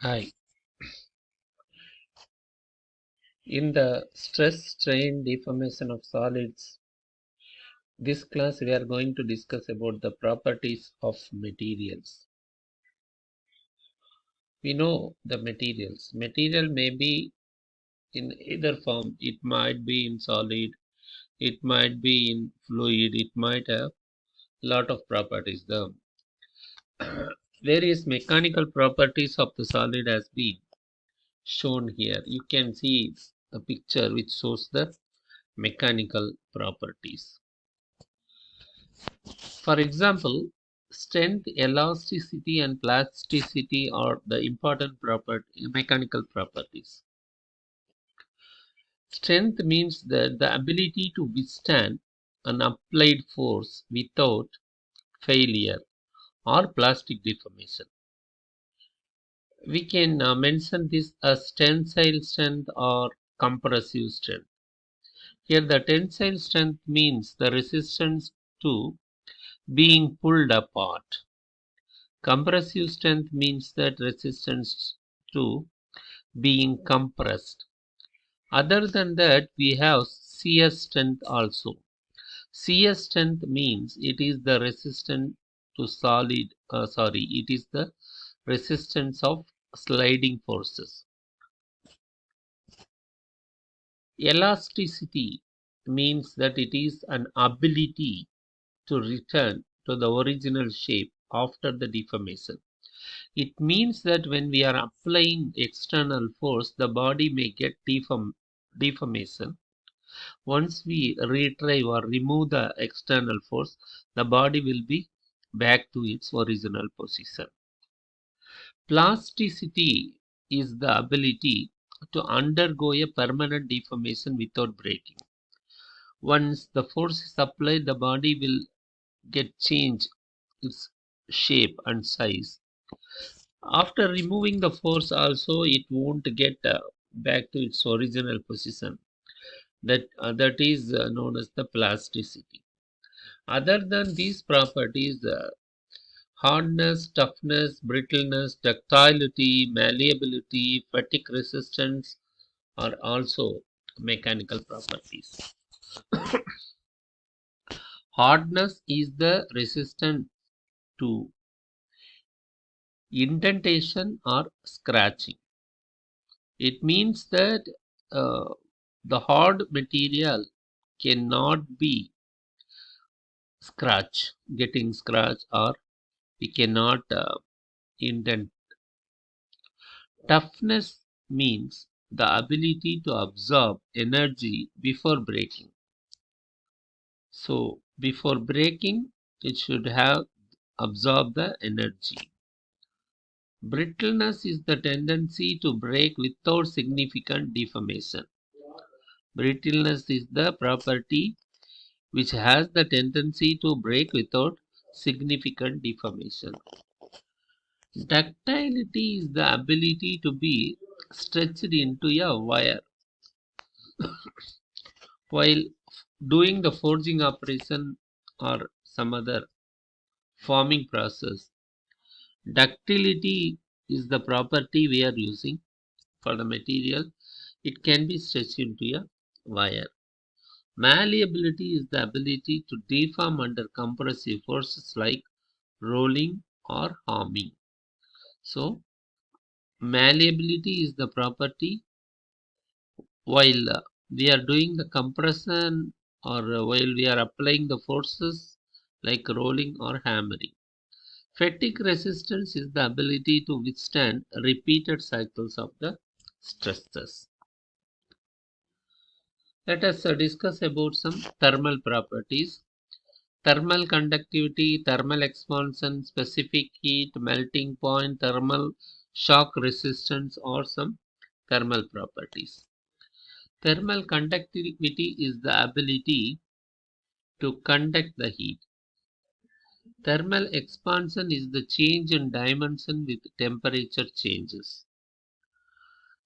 Hi. In the stress, strain, deformation of solids, this class we are going to discuss about the properties of materials. We know the materials. Material may be in either form. It might be in solid, it might be in fluid, it might have lot of properties. The various mechanical properties of the solid has been shown here. You can see a picture which shows the mechanical properties. For example, strength, elasticity, and plasticity are the important mechanical properties. Strength means that the ability to withstand an applied force without failure or plastic deformation. We can mention this as tensile strength or compressive strength. Here, the tensile strength means the resistance to being pulled apart. Compressive strength means that resistance to being compressed. Other than that, we have shear strength also. Shear strength means it is the resistance to it is the resistance of sliding forces. Elasticity means that it is an ability to return to the original shape after the deformation. It means that when we are applying external force, the body may get deformation. Once we retrieve or remove the external force, the body will be back to its original position. Plasticity is the ability to undergo a permanent deformation without breaking. Once the force is applied, the body will get change its shape and size. After removing the force also, it won't get back to its original position. That is known as the plasticity. Other than these properties, hardness, toughness, brittleness, ductility, malleability, fatigue resistance are also mechanical properties. Hardness is the resistance to indentation or scratching. It means that uh, the hard material cannot be getting scratch, or we cannot indent. Toughness means the ability to absorb energy before breaking. So before breaking, it should have absorbed the energy. Brittleness is the tendency to break without significant deformation. Brittleness is the property which has the tendency to break without significant deformation. Ductility is the ability to be stretched into a wire while doing the forging operation or some other forming process. Ductility is the property we are using for the material. It can be stretched into a wire. Malleability is the ability to deform under compressive forces like rolling or harming. So, malleability is the property while we are doing the compression, or while we are applying the forces like rolling or hammering. Fatigue resistance is the ability to withstand repeated cycles of the stresses. Let us discuss about some thermal properties. Thermal conductivity, thermal expansion, specific heat, melting point, thermal shock resistance are some thermal properties. Thermal conductivity is the ability to conduct the heat. Thermal expansion is the change in dimension with temperature changes.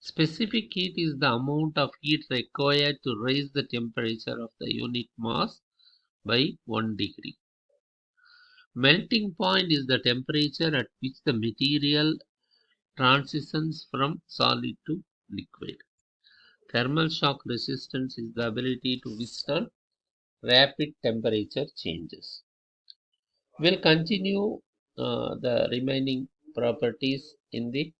Specific heat is the amount of heat required to raise the temperature of the unit mass by 1 degree. Melting point is the temperature at which the material transitions from solid to liquid. Thermal shock resistance is the ability to withstand rapid temperature changes. We'll continue the remaining properties in the